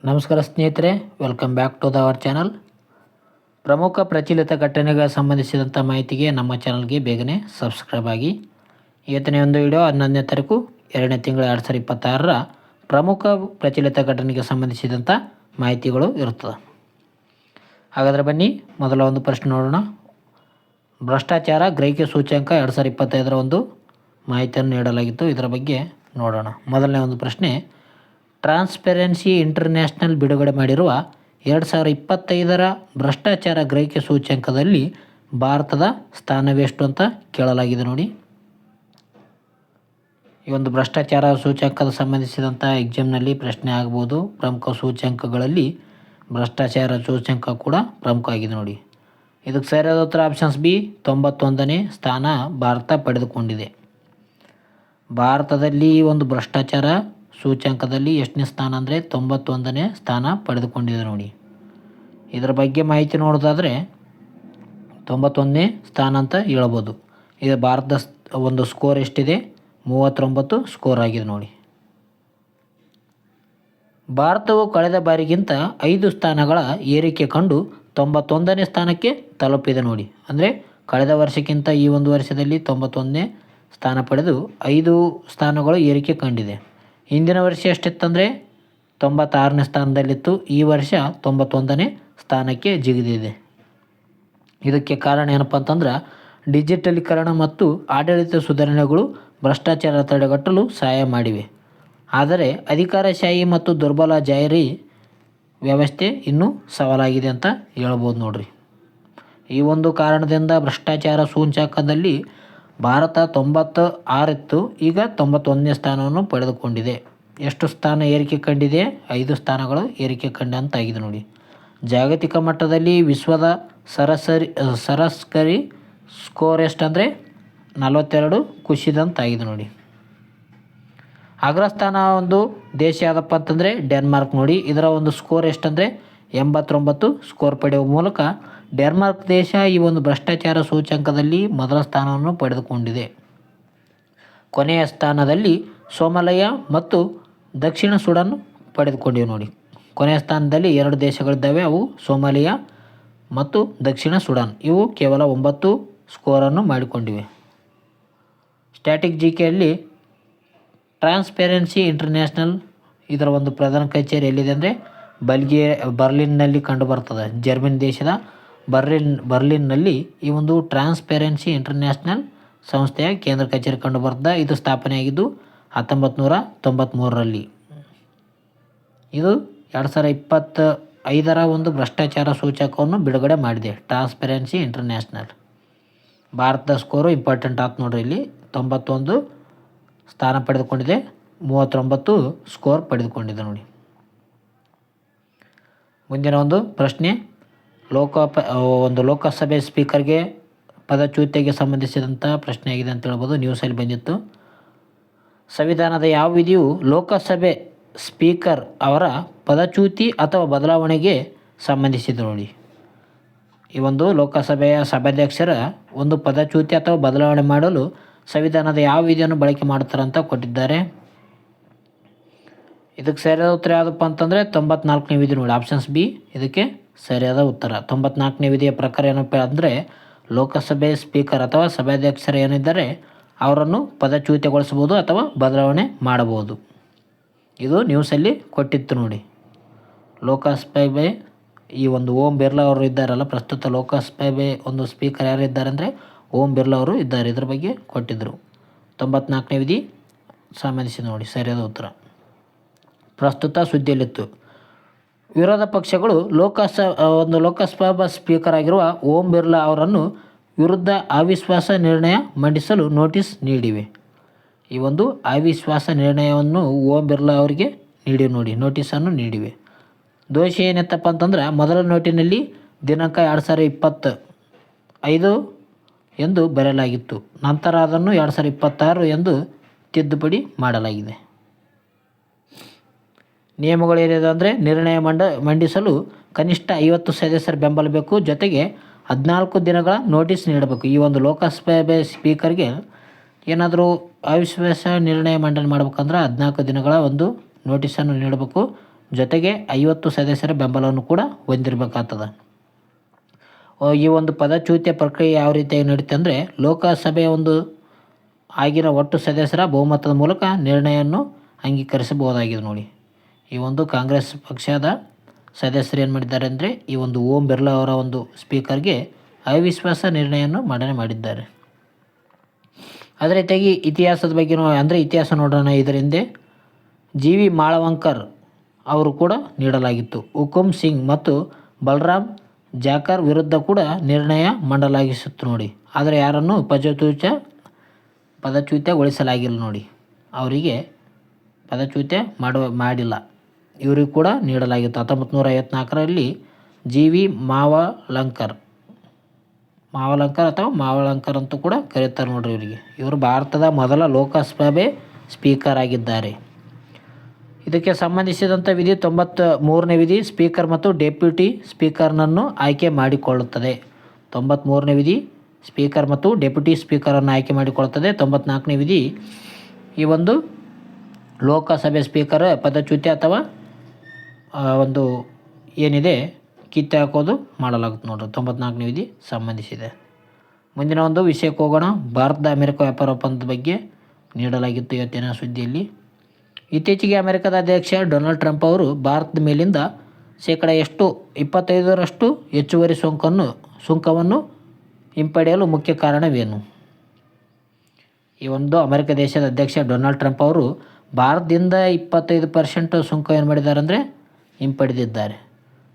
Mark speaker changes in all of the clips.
Speaker 1: ನಮಸ್ಕಾರ ಸ್ನೇಹಿತರೆ, welcome back to our channel. ಪ್ರಮುಖ ಪ್ರಚಲಿತ ಘಟನೆಗೆ ಸಂಬಂಧಿಸಿದಂಥ ಮಾಹಿತಿಗೆ ನಮ್ಮ ಚಾನಲ್ಗೆ ಬೇಗನೆ ಸಬ್ಸ್ಕ್ರೈಬ್ ಆಗಿ. ಇವತ್ತಿನ ಒಂದು ವಿಡಿಯೋ 11ನೇ ತಾರೀಕು 2ನೇ ತಿಂಗಳು 2026ರ ಪ್ರಮುಖ ಪ್ರಚಲಿತ ಘಟನೆಗೆ ಸಂಬಂಧಿಸಿದಂಥ ಮಾಹಿತಿಗಳು ಇರುತ್ತದೆ. ಹಾಗಾದರೆ ಬನ್ನಿ ಮೊದಲ ಒಂದು ಪ್ರಶ್ನೆ ನೋಡೋಣ. ಭ್ರಷ್ಟಾಚಾರ ಗ್ರಹಿಕೆ ಸೂಚ್ಯಂಕ 2025ರ ಒಂದು ಮಾಹಿತಿಯನ್ನು ನೀಡಲಾಗಿತ್ತು. ಇದರ ಬಗ್ಗೆ ನೋಡೋಣ. ಮೊದಲನೇ ಒಂದು ಪ್ರಶ್ನೆ, ಟ್ರಾನ್ಸ್ಪರೆನ್ಸಿ ಇಂಟರ್ನ್ಯಾಷನಲ್ ಬಿಡುಗಡೆ ಮಾಡಿರುವ 2025ರ ಭ್ರಷ್ಟಾಚಾರ ಗ್ರಹಿಕೆ ಸೂಚ್ಯಂಕದಲ್ಲಿ ಭಾರತದ ಸ್ಥಾನವೆಷ್ಟು ಅಂತ ಕೇಳಲಾಗಿದೆ ನೋಡಿ. ಈ ಒಂದು ಭ್ರಷ್ಟಾಚಾರ ಸೂಚ್ಯಂಕದ ಸಂಬಂಧಿಸಿದಂಥ ಎಕ್ಸಾಮ್ನಲ್ಲಿ ಪ್ರಶ್ನೆ ಆಗ್ಬೋದು. ಪ್ರಮುಖ ಸೂಚ್ಯಂಕಗಳಲ್ಲಿ ಭ್ರಷ್ಟಾಚಾರ ಸೂಚ್ಯಂಕ ಕೂಡ ಪ್ರಮುಖ ಆಗಿದೆ ನೋಡಿ. ಇದಕ್ಕೆ ಸರಿಯಾದ ಉತ್ತರ ಆಪ್ಷನ್ಸ್ ಬಿ, 91ನೇ ಸ್ಥಾನ ಭಾರತ ಪಡೆದುಕೊಂಡಿದೆ. ಭಾರತದಲ್ಲಿ ಒಂದು ಭ್ರಷ್ಟಾಚಾರ ಸೂಚ್ಯಂಕದಲ್ಲಿ ಎಷ್ಟನೇ ಸ್ಥಾನ ಅಂದರೆ 91ನೇ ಸ್ಥಾನ ಪಡೆದುಕೊಂಡಿದೆ ನೋಡಿ. ಇದರ ಬಗ್ಗೆ ಮಾಹಿತಿ ನೋಡೋದಾದರೆ 91ನೇ ಸ್ಥಾನ ಅಂತ ಹೇಳ್ಬೋದು. ಇದು ಭಾರತದ ಒಂದು ಸ್ಕೋರ್ ಎಷ್ಟಿದೆ, 39 ಸ್ಕೋರ್ ಆಗಿದೆ ನೋಡಿ. ಭಾರತವು ಕಳೆದ ಬಾರಿಗಿಂತ 5 ಸ್ಥಾನಗಳ ಏರಿಕೆ ಕಂಡು 91ನೇ ಸ್ಥಾನಕ್ಕೆ ತಲುಪಿದೆ ನೋಡಿ. ಅಂದರೆ ಕಳೆದ ವರ್ಷಕ್ಕಿಂತ ಈ ಒಂದು ವರ್ಷದಲ್ಲಿ 91ನೇ ಸ್ಥಾನ ಪಡೆದು 5 ಸ್ಥಾನಗಳು ಏರಿಕೆ ಕಂಡಿದೆ. ಹಿಂದಿನ ವರ್ಷ ಎಷ್ಟಿತ್ತಂದರೆ 96ನೇ ಸ್ಥಾನದಲ್ಲಿತ್ತು. ಈ ವರ್ಷ 91ನೇ ಸ್ಥಾನಕ್ಕೆ ಜಿಗಿದಿದೆ. ಇದಕ್ಕೆ ಕಾರಣ ಏನಪ್ಪ ಅಂತಂದ್ರೆ ಡಿಜಿಟಲೀಕರಣ ಮತ್ತು ಆಡಳಿತ ಸುಧಾರಣೆಗಳು ಭ್ರಷ್ಟಾಚಾರ ತಡೆಗಟ್ಟಲು ಸಹಾಯ ಮಾಡಿವೆ. ಆದರೆ ಅಧಿಕಾರಶಾಹಿ ಮತ್ತು ದುರ್ಬಲ ಜಾರಿ ವ್ಯವಸ್ಥೆ ಇನ್ನೂ ಸವಾಲಾಗಿದೆ ಅಂತ ಹೇಳ್ಬೋದು ನೋಡ್ರಿ. ಈ ಒಂದು ಕಾರಣದಿಂದ ಭ್ರಷ್ಟಾಚಾರ ಸೂಚ್ಯಂಕದಲ್ಲಿ ಭಾರತ 96 ಇತ್ತು, ಈಗ 91ನೇ ಸ್ಥಾನವನ್ನು ಪಡೆದುಕೊಂಡಿದೆ. ಎಷ್ಟು ಸ್ಥಾನ ಏರಿಕೆ ಕಂಡಿದೆ? 5 ಸ್ಥಾನಗಳು ಏರಿಕೆ ಕಂಡಂತಾಗಿದೆ ನೋಡಿ. ಜಾಗತಿಕ ಮಟ್ಟದಲ್ಲಿ ವಿಶ್ವದ ಸರಾಸರಿ ಸ್ಕೋರ್ ಎಷ್ಟಂದರೆ 42 ಕುಸಿದಂತಾಗಿದೆ ನೋಡಿ. ಅಗ್ರಸ್ಥಾನ ಒಂದು ದೇಶ ಯಾವುದಪ್ಪ ಅಂತಂದರೆ ಡೆನ್ಮಾರ್ಕ್ ನೋಡಿ. ಇದರ ಒಂದು ಸ್ಕೋರ್ ಎಷ್ಟಂದರೆ 89 ಸ್ಕೋರ್ ಪಡೆಯುವ ಮೂಲಕ ಡೆನ್ಮಾರ್ಕ್ ದೇಶ ಈ ಒಂದು ಭ್ರಷ್ಟಾಚಾರ ಸೂಚ್ಯಂಕದಲ್ಲಿ ಮೊದಲ ಸ್ಥಾನವನ್ನು ಪಡೆದುಕೊಂಡಿದೆ. ಕೊನೆಯ ಸ್ಥಾನದಲ್ಲಿ ಸೋಮಾಲಿಯಾ ಮತ್ತು ದಕ್ಷಿಣ ಸುಡಾನ್ ಪಡೆದುಕೊಂಡಿವೆ ನೋಡಿ. ಕೊನೆಯ ಸ್ಥಾನದಲ್ಲಿ 2 ದೇಶಗಳಿದ್ದಾವೆ, ಅವು ಸೋಮಾಲಿಯಾ ಮತ್ತು ದಕ್ಷಿಣ ಸುಡಾನ್. ಇವು ಕೇವಲ 9 ಸ್ಕೋರನ್ನು ಮಾಡಿಕೊಂಡಿವೆ. ಸ್ಟ್ಯಾಟಿಕ್ ಜಿಕೆಯಲ್ಲಿ ಟ್ರಾನ್ಸ್ಪರೆನ್ಸಿ ಇಂಟರ್ನ್ಯಾಷನಲ್ ಇದರ ಒಂದು ಪ್ರಧಾನ ಕಚೇರಿ ಎಲ್ಲಿದೆ ಅಂದರೆ ಬರ್ಲಿನ್ನಲ್ಲಿ ಕಂಡುಬರ್ತದೆ. ಜರ್ಮನಿ ದೇಶದ ಬರ್ಲಿನ್ನಲ್ಲಿ ಈ ಒಂದು ಟ್ರಾನ್ಸ್ಪರೆನ್ಸಿ ಇಂಟರ್ನ್ಯಾಷನಲ್ ಸಂಸ್ಥೆಯ ಕೇಂದ್ರ ಕಚೇರಿ ಕಂಡುಬರ್ತದೆ. ಇದು ಸ್ಥಾಪನೆಯಾಗಿದ್ದು 1993ರಲ್ಲಿ. ಇದು 2025ರ ಒಂದು ಭ್ರಷ್ಟಾಚಾರ ಸೂಚಕವನ್ನು ಬಿಡುಗಡೆ ಮಾಡಿದೆ ಟ್ರಾನ್ಸ್ಪರೆನ್ಸಿ ಇಂಟರ್ನ್ಯಾಷನಲ್. ಭಾರತದ ಸ್ಕೋರು ಇಂಪಾರ್ಟೆಂಟ್ ಆಯ್ತು ನೋಡ್ರಿ. ಇಲ್ಲಿ 91 ಸ್ಥಾನ ಪಡೆದುಕೊಂಡಿದೆ, 39 ಸ್ಕೋರ್ ಪಡೆದುಕೊಂಡಿದೆ ನೋಡಿ. ಮುಂದಿನ ಒಂದು ಪ್ರಶ್ನೆ, ಲೋಕಸಭೆ ಸ್ಪೀಕರ್ಗೆ ಪದಚ್ಯುತಿಗೆ ಸಂಬಂಧಿಸಿದಂಥ ಪ್ರಶ್ನೆ ಆಗಿದೆ ಅಂತ ಹೇಳ್ಬೋದು. ನ್ಯೂಸಲ್ಲಿ ಬಂದಿತ್ತು. ಸಂವಿಧಾನದ ಯಾವ ವಿಧಿಯು ಲೋಕಸಭೆ ಸ್ಪೀಕರ್ ಅವರ ಪದಚ್ಯುತಿ ಅಥವಾ ಬದಲಾವಣೆಗೆ ಸಂಬಂಧಿಸಿದೆ ನೋಡಿ. ಈ ಒಂದು ಲೋಕಸಭೆಯ ಸಭಾಧ್ಯಕ್ಷರ ಒಂದು ಪದಚ್ಯುತಿ ಅಥವಾ ಬದಲಾವಣೆ ಮಾಡಲು ಸಂವಿಧಾನದ ಯಾವ ವಿಧಿಯನ್ನು ಬಳಕೆ ಮಾಡ್ತಾರೆ ಅಂತ ಕೊಟ್ಟಿದ್ದಾರೆ. ಇದಕ್ಕೆ ಸರಿಯಾದ ಉತ್ತರ ಯಾವುದಪ್ಪ ಅಂತಂದರೆ 94ನೇ ವಿಧಿ ನೋಡಿ. ಆಪ್ಷನ್ಸ್ ಬಿ ಇದಕ್ಕೆ ಸರಿಯಾದ ಉತ್ತರ. 94ನೇ ವಿಧಿಯ ಪ್ರಕಾರ ಏನಪ್ಪ ಅಂದರೆ ಲೋಕಸಭೆ ಸ್ಪೀಕರ್ ಅಥವಾ ಸಭಾಧ್ಯಕ್ಷರು ಏನಿದ್ದಾರೆ ಅವರನ್ನು ಪದಚ್ಯುತಿಗೊಳಿಸಬಹುದು ಅಥವಾ ಬದಲಾವಣೆ ಮಾಡಬಹುದು. ಇದು ನ್ಯೂಸಲ್ಲಿ ಕೊಟ್ಟಿತ್ತು ನೋಡಿ. ಲೋಕಸಭೆ ಈ ಒಂದು ಓಂ ಬಿರ್ಲಾ ಅವರು ಇದ್ದಾರಲ್ಲ, ಪ್ರಸ್ತುತ ಲೋಕಸಭೆ ಒಂದು ಸ್ಪೀಕರ್ ಯಾರು ಇದ್ದಾರೆ ಅಂದರೆ ಓಂ ಬಿರ್ಲಾ ಅವರು ಇದ್ದಾರೆ. ಇದ್ರ ಬಗ್ಗೆ ಕೊಟ್ಟಿದ್ದರು. 94ನೇ ವಿಧಿ ಸಂಬಂಧಿಸಿ ನೋಡಿ ಸರಿಯಾದ ಉತ್ತರ. ಪ್ರಸ್ತುತ ಸುದ್ದಿಯಲ್ಲಿತ್ತು. ವಿರೋಧ ಪಕ್ಷಗಳು ಲೋಕಸಭಾ ಸ್ಪೀಕರ್ ಆಗಿರುವ ಓಂ ಬಿರ್ಲಾ ಅವರನ್ನು ವಿರುದ್ಧ ಅವಿಶ್ವಾಸ ನಿರ್ಣಯ ಮಂಡಿಸಲು ನೋಟಿಸ್ ನೀಡಿವೆ. ಈ ಒಂದು ಅವಿಶ್ವಾಸ ನಿರ್ಣಯವನ್ನು ಓಂ ಬಿರ್ಲಾ ಅವರಿಗೆ ನೋಟಿಸನ್ನು ನೀಡಿವೆ. ದೋಷಿ ಏನೆತ್ತಪ್ಪ ಅಂತಂದ್ರೆ ಮೊದಲ ನೋಟಿನಲ್ಲಿ ದಿನಾಂಕ 2025 ಎಂದು ಬರೆಯಲಾಗಿತ್ತು. ನಂತರ ಅದನ್ನು 2026 ಎಂದು ತಿದ್ದುಪಡಿ ಮಾಡಲಾಗಿದೆ. ನಿಯಮಗಳು ಏನಿದೆ ಅಂದರೆ ನಿರ್ಣಯ ಮಂಡಿಸಲು ಕನಿಷ್ಠ 50 ಸದಸ್ಯರ ಬೆಂಬಲ ಬೇಕು. ಜೊತೆಗೆ 14 ದಿನಗಳ ನೋಟಿಸ್ ನೀಡಬೇಕು. ಈ ಒಂದು ಲೋಕಸಭೆ ಸ್ಪೀಕರ್ಗೆ ಏನಾದರೂ ಅವಿಶ್ವಾಸ ನಿರ್ಣಯ ಮಂಡನೆ ಮಾಡ್ಬೇಕಂದ್ರೆ 14 ದಿನಗಳ ಒಂದು ನೋಟಿಸನ್ನು ನೀಡಬೇಕು. ಜೊತೆಗೆ 50 ಸದಸ್ಯರ ಬೆಂಬಲವನ್ನು ಕೂಡ ಹೊಂದಿರಬೇಕಾಗ್ತದೆ. ಈ ಒಂದು ಪದಚ್ಯುತಿಯ ಪ್ರಕ್ರಿಯೆ ಯಾವ ರೀತಿಯಾಗಿ ನಡೀತೆ ಅಂದರೆ ಲೋಕಸಭೆಯ ಒಂದು ಆಗಿನ ಒಟ್ಟು ಸದಸ್ಯರ ಬಹುಮತದ ಮೂಲಕ ನಿರ್ಣಯವನ್ನು ಅಂಗೀಕರಿಸಬಹುದಾಗಿದೆ ನೋಡಿ. ಈ ಒಂದು ಕಾಂಗ್ರೆಸ್ ಪಕ್ಷದ ಸದಸ್ಯರು ಏನು ಮಾಡಿದ್ದಾರೆ ಅಂದರೆ ಈ ಒಂದು ಓಂ ಬಿರ್ಲಾ ಅವರ ಒಂದು ಸ್ಪೀಕರ್ಗೆ ಅವಿಶ್ವಾಸ ನಿರ್ಣಯವನ್ನು ಮಂಡನೆ ಮಾಡಿದ್ದಾರೆ. ಅದೇ ರೀತಿಯಾಗಿ ಇತಿಹಾಸದ ಬಗ್ಗೆ ಅಂದರೆ ಇತಿಹಾಸ ನೋಡೋಣ. ಇದರಿಂದ ಜಿ ವಿ ಮಾಳವಂಕರ್ ಅವರು ಕೂಡ ನೀಡಲಾಗಿತ್ತು. ಹುಕುಮ್ ಸಿಂಗ್ ಮತ್ತು ಬಲರಾಮ್ ಜಾಕರ್ ವಿರುದ್ಧ ಕೂಡ ನಿರ್ಣಯ ಮಂಡಲಾಗಿಸಿತ್ತು ನೋಡಿ. ಆದರೆ ಯಾರನ್ನು ಪದಚ್ಯುತಗೊಳಿಸಲಾಗಿಲ್ಲ ನೋಡಿ. ಅವರಿಗೆ ಪದಚ್ಯುತ ಮಾಡಿಲ್ಲ. ಇವರಿಗೆ ಕೂಡ ನೀಡಲಾಗಿತ್ತು. 1954ರಲ್ಲಿ ಜಿ ವಿ ಮಾವಲಂಕರ್ ಅಥವಾ ಮಾವಳಂಕರ್ ಅಂತೂ ಕೂಡ ಕರೀತಾರೆ ನೋಡ್ರಿ ಇವರಿಗೆ. ಇವರು ಭಾರತದ ಮೊದಲ ಲೋಕಸಭೆ ಸ್ಪೀಕರ್ ಆಗಿದ್ದಾರೆ. ಇದಕ್ಕೆ ಸಂಬಂಧಿಸಿದಂಥ ವಿಧಿ 93ನೇ ವಿಧಿ ಸ್ಪೀಕರ್ ಮತ್ತು ಡೆಪ್ಯೂಟಿ ಸ್ಪೀಕರ್ನನ್ನು ಆಯ್ಕೆ ಮಾಡಿಕೊಳ್ಳುತ್ತದೆ. 93ನೇ ವಿಧಿ ಸ್ಪೀಕರ್ ಮತ್ತು ಡೆಪ್ಯೂಟಿ ಸ್ಪೀಕರನ್ನು ಆಯ್ಕೆ ಮಾಡಿಕೊಳ್ಳುತ್ತದೆ. 94ನೇ ವಿಧಿ ಈ ಒಂದು ಲೋಕಸಭೆ ಸ್ಪೀಕರ್ ಪದಚ್ಯುತಿ ಅಥವಾ ಒಂದು ಏನಿದೆ ಕಿತ್ತು ಹಾಕೋದು ಮಾಡಲಾಗುತ್ತೆ ನೋಡ್ರಿ. 94ನೇ ವಿಧಿ ಸಂಬಂಧಿಸಿದೆ. ಮುಂದಿನ ಒಂದು ವಿಷಯಕ್ಕೆ ಹೋಗೋಣ. ಭಾರತದ ಅಮೆರಿಕ ವ್ಯಾಪಾರ ಒಪ್ಪಂದದ ಬಗ್ಗೆ ನೀಡಲಾಗಿತ್ತು ಇವತ್ತಿನ ಸುದ್ದಿಯಲ್ಲಿ. ಇತ್ತೀಚೆಗೆ ಅಮೆರಿಕದ ಅಧ್ಯಕ್ಷ ಡೊನಾಲ್ಡ್ ಟ್ರಂಪ್ ಅವರು ಭಾರತದ ಮೇಲಿಂದ ಎಷ್ಟು 25% ಹೆಚ್ಚುವರಿ ಸುಂಕವನ್ನು ಹಿಂಪಡೆಯಲು ಮುಖ್ಯ ಕಾರಣವೇನು? ಈ ಒಂದು ಅಮೆರಿಕ ದೇಶದ ಅಧ್ಯಕ್ಷ ಡೊನಾಲ್ಡ್ ಟ್ರಂಪ್ ಅವರು ಭಾರತದಿಂದ 25% ಸುಂಕ ಏನು ಮಾಡಿದ್ದಾರೆ ಅಂದರೆ ಹಿಂಪಡೆದಿದ್ದಾರೆ.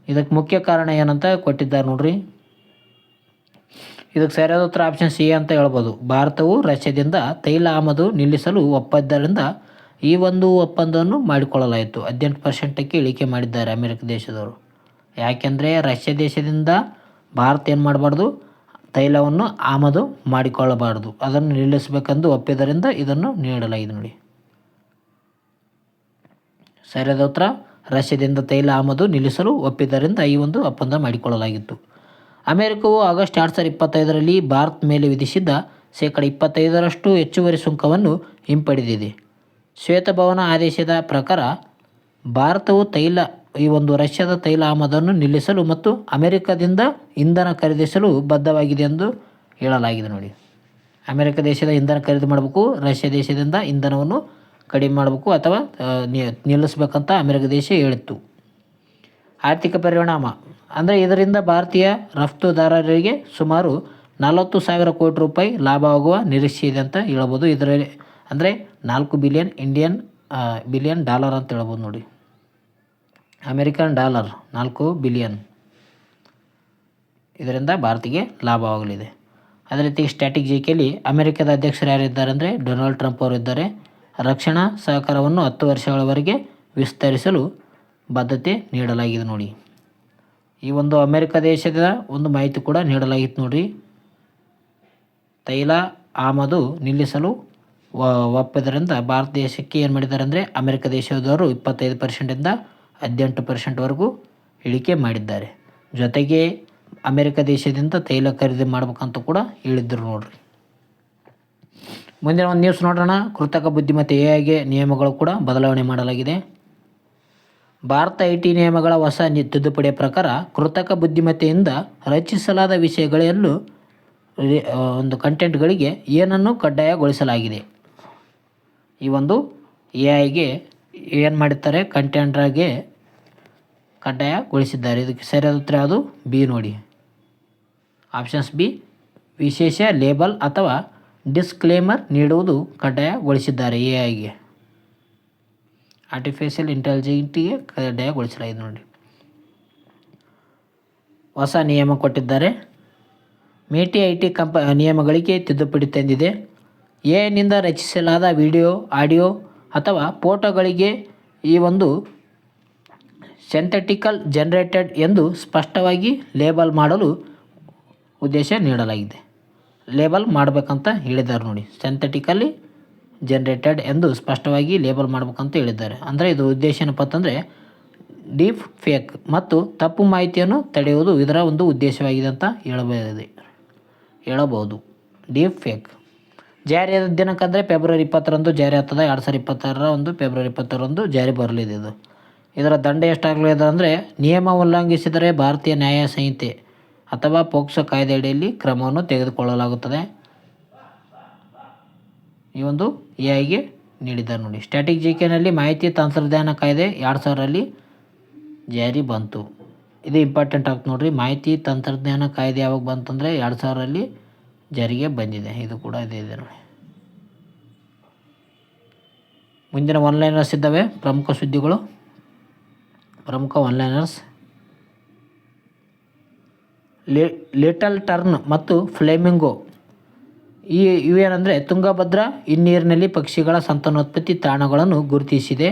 Speaker 1: ಇದಕ್ಕೆ ಮುಖ್ಯ ಕಾರಣ ಏನಂತ ಕೊಟ್ಟಿದ್ದಾರೆ ನೋಡ್ರಿ. ಇದಕ್ಕೆ ಸರಿಯಾದ ಉತ್ತರ ಆಪ್ಷನ್ ಸಿ ಅಂತ ಹೇಳ್ಬೋದು. ಭಾರತವು ರಷ್ಯಾದಿಂದ ತೈಲ ಆಮದು ನಿಲ್ಲಿಸಲು ಒಪ್ಪದ್ದರಿಂದ ಈ ಒಂದು ಒಪ್ಪಂದವನ್ನು ಮಾಡಿಕೊಳ್ಳಲಾಯಿತು. 18%ಕ್ಕೆ ಇಳಿಕೆ ಮಾಡಿದ್ದಾರೆ ಅಮೆರಿಕ ದೇಶದವರು. ಯಾಕೆಂದರೆ ರಷ್ಯಾ ದೇಶದಿಂದ ಭಾರತ ಏನು ಮಾಡಬಾರ್ದು, ತೈಲವನ್ನು ಆಮದು ಮಾಡಿಕೊಳ್ಳಬಾರ್ದು, ಅದನ್ನು ನಿಲ್ಲಿಸಬೇಕೆಂದು ಒಪ್ಪಿದ್ದರಿಂದ ಇದನ್ನು ನೀಡಲಾಗಿದೆ ನೋಡಿ. ಸರಿಯಾದ ಉತ್ತರ ರಷ್ಯಾದಿಂದ ತೈಲ ಆಮದು ನಿಲ್ಲಿಸಲು ಒಪ್ಪಿದ್ದರಿಂದ ಈ ಒಂದು ಒಪ್ಪಂದ ಮಾಡಿಕೊಳ್ಳಲಾಗಿತ್ತು. ಅಮೆರಿಕವು ಆಗಸ್ಟ್ 2025ರಲ್ಲಿ ಭಾರತ ಮೇಲೆ ವಿಧಿಸಿದ್ದ 25% ಹೆಚ್ಚುವರಿ ಸುಂಕವನ್ನು ಹಿಂಪಡೆದಿದೆ. ಶ್ವೇತಭವನ ಆದೇಶದ ಪ್ರಕಾರ ಭಾರತವು ಈ ಒಂದು ರಷ್ಯಾದ ತೈಲ ಆಮದನ್ನು ನಿಲ್ಲಿಸಲು ಮತ್ತು ಅಮೆರಿಕದಿಂದ ಇಂಧನ ಖರೀದಿಸಲು ಬದ್ಧವಾಗಿದೆ ಎಂದು ಹೇಳಲಾಗಿದೆ ನೋಡಿ. ಅಮೆರಿಕ ದೇಶದ ಇಂಧನ ಖರೀದಿ ಮಾಡಬೇಕು, ರಷ್ಯಾ ದೇಶದಿಂದ ಇಂಧನವನ್ನು ಕಡಿಮೆ ಮಾಡಬೇಕು ಅಥವಾ ನಿಲ್ಲಿಸಬೇಕಂತ ಅಮೆರಿಕ ದೇಶ ಹೇಳಿತ್ತು. ಆರ್ಥಿಕ ಪರಿಣಾಮ ಅಂದರೆ ಇದರಿಂದ ಭಾರತೀಯ ರಫ್ತುದಾರರಿಗೆ ಸುಮಾರು 40,000 ಕೋಟಿ ರೂಪಾಯಿ ಲಾಭವಾಗುವ ನಿರೀಕ್ಷೆ ಇದೆ ಅಂತ ಹೇಳ್ಬೋದು. ಇದರಲ್ಲಿ ಅಂದರೆ 4 ಬಿಲಿಯನ್ ಡಾಲರ್ ಅಂತ ಹೇಳ್ಬೋದು ನೋಡಿ. ಅಮೆರಿಕನ್ ಡಾಲರ್ 4 ಬಿಲಿಯನ್ ಇದರಿಂದ ಭಾರತಿಗೆ ಲಾಭವಾಗಲಿದೆ. ಅದೇ ರೀತಿ ಸ್ಟ್ರಾಟಜಿಕಲಿ ಅಮೆರಿಕದ ಅಧ್ಯಕ್ಷರು ಯಾರಿದ್ದಾರೆ ಅಂದರೆ ಡೊನಾಲ್ಡ್ ಟ್ರಂಪ್ ಅವರು ಇದ್ದಾರೆ. ರಕ್ಷಣಾ ಸಹಕಾರವನ್ನು 10 ವರ್ಷಗಳವರೆಗೆ ವಿಸ್ತರಿಸಲು ಬದ್ಧತೆ ನೀಡಲಾಗಿದೆ ನೋಡಿ. ಈ ಒಂದು ಅಮೆರಿಕ ದೇಶದ ಒಂದು ಮಾಹಿತಿ ಕೂಡ ನೀಡಲಾಗಿತ್ತು ನೋಡಿರಿ. ತೈಲ ಆಮದು ನಿಲ್ಲಿಸಲು ಒಪ್ಪಿದ್ದರಿಂದ ಭಾರತ ದೇಶಕ್ಕೆ ಏನು ಮಾಡಿದ್ದಾರೆ ಅಂದರೆ ಅಮೆರಿಕ ದೇಶದವರು 25%ಇಂದ 18%ವರೆಗೂ ಇಳಿಕೆ ಮಾಡಿದ್ದಾರೆ. ಜೊತೆಗೆ ಅಮೆರಿಕ ದೇಶದಿಂದ ತೈಲ ಖರೀದಿ ಮಾಡ್ಬೇಕಂತ ಕೂಡ ಹೇಳಿದ್ರು ನೋಡ್ರಿ. ಮುಂದಿನ ಒಂದು ನ್ಯೂಸ್ ನೋಡೋಣ. ಕೃತಕ ಬುದ್ಧಿಮತ್ತೆ ಎಐಗೆ ನಿಯಮಗಳು ಕೂಡ ಬದಲಾವಣೆ ಮಾಡಲಾಗಿದೆ. ಭಾರತ ಐಟಿ ನಿಯಮಗಳ ಹೊಸ ತಿದ್ದುಪಡಿಯ ಪ್ರಕಾರ ಕೃತಕ ಬುದ್ಧಿಮತ್ತೆಯಿಂದ ರಚಿಸಲಾದ ವಿಷಯಗಳೆಲ್ಲೂ ಒಂದು ಕಂಟೆಂಟ್ಗಳಿಗೆ ಏನನ್ನು ಕಡ್ಡಾಯಗೊಳಿಸಲಾಗಿದೆ. ಈ ಒಂದು ಎಐಗೆ ಏನು ಮಾಡಿರ್ತಾರೆ, ಕಂಟೆಂಟ್ಗೆ ಕಡ್ಡಾಯಗೊಳಿಸಿದ್ದಾರೆ. ಇದಕ್ಕೆ ಸರಿಯಾದ ಉತ್ತರ ಯಾವುದು? ಬಿ ನೋಡಿ, ಆಪ್ಷನ್ಸ್ ಬಿ. ವಿಶೇಷ ಲೇಬಲ್ ಅಥವಾ ಡಿಸ್ಕ್ಲೇಮರ್ ನೀಡುವುದು ಕಡ್ಡಾಯಗೊಳಿಸಿದ್ದಾರೆ ಎಐಗೆ. ಆರ್ಟಿಫಿಷಿಯಲ್ ಇಂಟೆಲಿಜೆನ್ಸ್ಗೆ ಕಡ್ಡಾಯಗೊಳಿಸಲಾಗಿದೆ ನೋಡಿ. ಹೊಸ ನಿಯಮ ಕೊಟ್ಟಿದ್ದಾರೆ. ಮೇಟಿ ಐಟಿ ನಿಯಮಗಳಿಗೆ ತಿದ್ದುಪಡಿ ತಂದಿದೆ. ಎಐನಿಂದ ರಚಿಸಲಾದ ವಿಡಿಯೋ, ಆಡಿಯೋ ಅಥವಾ ಫೋಟೋಗಳಿಗೆ ಈ ಒಂದು ಸಿಂಥೆಟಿಕಲ್ ಜನರೇಟೆಡ್ ಎಂದು ಸ್ಪಷ್ಟವಾಗಿ ಲೇಬಲ್ ಮಾಡಲು ಉದ್ದೇಶ ನೀಡಲಾಗಿದೆ. ಲೇಬಲ್ ಮಾಡಬೇಕಂತ ಹೇಳಿದ್ದಾರೆ ನೋಡಿ. ಸಿಂಥೆಟಿಕಲಿ ಜನರೇಟೆಡ್ ಎಂದು ಸ್ಪಷ್ಟವಾಗಿ ಲೇಬಲ್ ಮಾಡ್ಬೇಕಂತ ಹೇಳಿದ್ದಾರೆ. ಅಂದರೆ ಇದು ಉದ್ದೇಶ ಏನಪ್ಪ ಅಂತಂದರೆ ಡೀಪ್ ಫೇಕ್ ಮತ್ತು ತಪ್ಪು ಮಾಹಿತಿಯನ್ನು ತಡೆಯುವುದು ಇದರ ಒಂದು ಉದ್ದೇಶವಾಗಿದೆ ಅಂತ ಹೇಳಬಹುದು. ಡೀಪ್ ಫೇಕ್ ಜಾರಿಯಾದ ದಿನಾಂಕ ಅಂದರೆ ಫೆಬ್ರವರಿ 20ರಂದು ಜಾರಿ ಆಗ್ತದೆ. 2026 ಫೆಬ್ರವರಿ 20ರಂದು ಜಾರಿ ಬರಲಿದೆ ಇದು. ಇದರ ದಂಡ ಎಷ್ಟಾಗಲಿದೆ ಅಂದರೆ ನಿಯಮ ಉಲ್ಲಂಘಿಸಿದರೆ ಭಾರತೀಯ ನ್ಯಾಯ ಸಂಹಿತೆ ಅಥವಾ ಪೋಕ್ಸೋ ಕಾಯ್ದೆಯಡಿಯಲ್ಲಿ ಕ್ರಮವನ್ನು ತೆಗೆದುಕೊಳ್ಳಲಾಗುತ್ತದೆ. ಈ ಒಂದು ಎಐಗೆ ನೀಡಿದ್ದಾರೆ ನೋಡಿ. ಸ್ಟ್ಯಾಟಿಕ್ ಜಿಕೆನಲ್ಲಿ ಮಾಹಿತಿ ತಂತ್ರಜ್ಞಾನ ಕಾಯ್ದೆ 2000ರಲ್ಲಿ ಜಾರಿ ಬಂತು. ಇದು ಇಂಪಾರ್ಟೆಂಟ್ ಆಗ್ತದೆ ನೋಡಿರಿ. ಮಾಹಿತಿ ತಂತ್ರಜ್ಞಾನ ಕಾಯ್ದೆ ಯಾವಾಗ ಬಂತಂದರೆ 2000ರಲ್ಲಿ ಜಾರಿಗೆ ಬಂದಿದೆ. ಇದು ಕೂಡ ಇದೆ ನೋಡಿ. ಮುಂದಿನ ಒನ್ಲೈನರ್ಸ್ ಇದ್ದಾವೆ. ಪ್ರಮುಖ ಸುದ್ದಿಗಳು, ಪ್ರಮುಖ ಒನ್ಲೈನರ್ಸ್ ಲಿಟಲ್ ಟರ್ನ್ ಮತ್ತು ಫ್ಲೇಮಿಂಗೋ ಇವೇನೆಂದರೆ ತುಂಗಭದ್ರಾ ಹಿನ್ನೀರಿನಲ್ಲಿ ಪಕ್ಷಿಗಳ ಸಂತಾನೋತ್ಪತ್ತಿ ತಾಣಗಳನ್ನು ಗುರುತಿಸಿದೆ.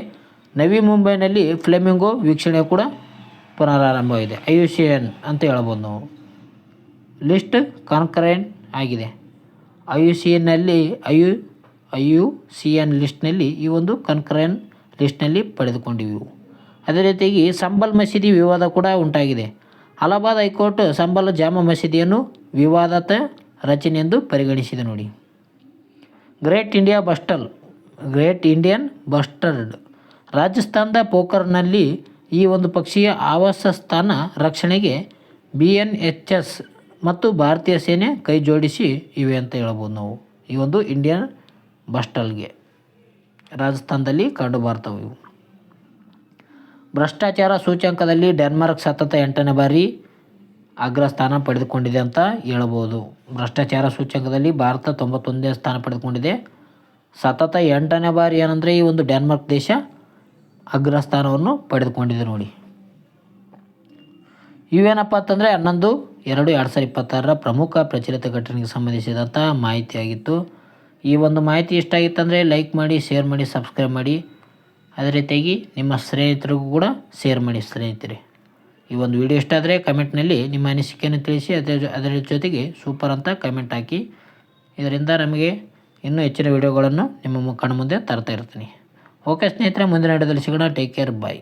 Speaker 1: ನವಿ ಮುಂಬೈನಲ್ಲಿ ಫ್ಲೇಮಿಂಗೋ ವೀಕ್ಷಣೆ ಕೂಡ ಪುನರಾರಂಭವಾಗಿದೆ. IUCN ಅಂತ ಹೇಳ್ಬೋದು ನಾವು. ಲಿಸ್ಟ್ ಕಾನ್ಕರೆಂಟ್ ಆಗಿದೆ. IUCN ಲಿಸ್ಟ್ನಲ್ಲಿ ಈ ಒಂದು ಕನ್ಕರೆಂಟ್ ಲಿಸ್ಟ್ನಲ್ಲಿ ಪಡೆದುಕೊಂಡಿವೆ. ಅದೇ ರೀತಿಯಾಗಿ ಸಂಬಲ್ ಮಸೀದಿ ವಿವಾದ ಕೂಡ ಉಂಟಾಗಿದೆ. ಅಲಹಾಬಾದ್ ಹೈಕೋರ್ಟ್ ಸಂಬಲ್ ಜಾಮಾ ಮಸೀದಿಯನ್ನು ವಿವಾದಾತ್ಮಕ ರಚನೆ ಎಂದು ಪರಿಗಣಿಸಿದೆ ನೋಡಿ. ಗ್ರೇಟ್ ಇಂಡಿಯನ್ ಬಸ್ಟರ್ಡ್ ರಾಜಸ್ಥಾನದ ಪೋಖರ್ನಲ್ಲಿ ಈ ಒಂದು ಪಕ್ಷಿಯ ಆವಾಸ ಸ್ಥಾನ ರಕ್ಷಣೆಗೆ BNHS ಮತ್ತು ಭಾರತೀಯ ಸೇನೆ ಕೈ ಜೋಡಿಸಿ ಇವೆ ಅಂತ ಹೇಳ್ಬೋದು ನಾವು. ಈ ಒಂದು ಇಂಡಿಯನ್ ಬಸ್ಟಲ್ಗೆ ರಾಜಸ್ಥಾನದಲ್ಲಿ ಕಂಡು ಬರ್ತವೆ ಇವು. ಭ್ರಷ್ಟಾಚಾರ ಸೂಚ್ಯಂಕದಲ್ಲಿ ಡೆನ್ಮಾರ್ಕ್ ಸತತ 8ನೇ ಬಾರಿ ಅಗ್ರಸ್ಥಾನ ಪಡೆದುಕೊಂಡಿದೆ ಅಂತ ಹೇಳ್ಬೋದು. ಭ್ರಷ್ಟಾಚಾರ ಸೂಚ್ಯಂಕದಲ್ಲಿ ಭಾರತ 91ನೇ ಸ್ಥಾನ ಪಡೆದುಕೊಂಡಿದೆ. ಸತತ 8ನೇ ಬಾರಿ ಏನಂದರೆ ಈ ಒಂದು ಡೆನ್ಮಾರ್ಕ್ ದೇಶ ಅಗ್ರಸ್ಥಾನವನ್ನು ಪಡೆದುಕೊಂಡಿದೆ ನೋಡಿ. ಇವೇನಪ್ಪ ಅಂತಂದರೆ 11/2/2026 ಪ್ರಮುಖ ಪ್ರಚಲಿತ ಘಟನೆಗೆ ಸಂಬಂಧಿಸಿದಂಥ ಮಾಹಿತಿಯಾಗಿತ್ತು. ಈ ಒಂದು ಮಾಹಿತಿ ಇಷ್ಟ ಆಗಿತ್ತಂದರೆ ಲೈಕ್ ಮಾಡಿ, ಶೇರ್ ಮಾಡಿ, ಸಬ್ಸ್ಕ್ರೈಬ್ ಮಾಡಿ. ಅದೇ ರೀತಿಯಾಗಿ ನಿಮ್ಮ ಸ್ನೇಹಿತರಿಗೂ ಕೂಡ ಶೇರ್ ಮಾಡಿ ಸ್ನೇಹಿತರೆ. ಈ ಒಂದು ವಿಡಿಯೋ ಇಷ್ಟ ಆದರೆ ಕಮೆಂಟ್ನಲ್ಲಿ ನಿಮ್ಮ ಅನಿಸಿಕೆಯನ್ನು ತಿಳಿಸಿ. ಅದರ ಜೊತೆಗೆ ಸೂಪರ್ ಅಂತ ಕಮೆಂಟ್ ಹಾಕಿ. ಇದರಿಂದ ನಮಗೆ ಇನ್ನೂ ಹೆಚ್ಚಿನ ವಿಡಿಯೋಗಳನ್ನು ನಿಮ್ಮ ಕಣ್ಣ ಮುಂದೆ ತರ್ತಾ ಇರ್ತೀನಿ. ಓಕೆ ಸ್ನೇಹಿತರೆ, ಮುಂದಿನ ವಿಡಿಯೋದಲ್ಲಿ ಸಿಗೋಣ. ಟೇಕ್ ಕೇರ್, ಬಾಯ್.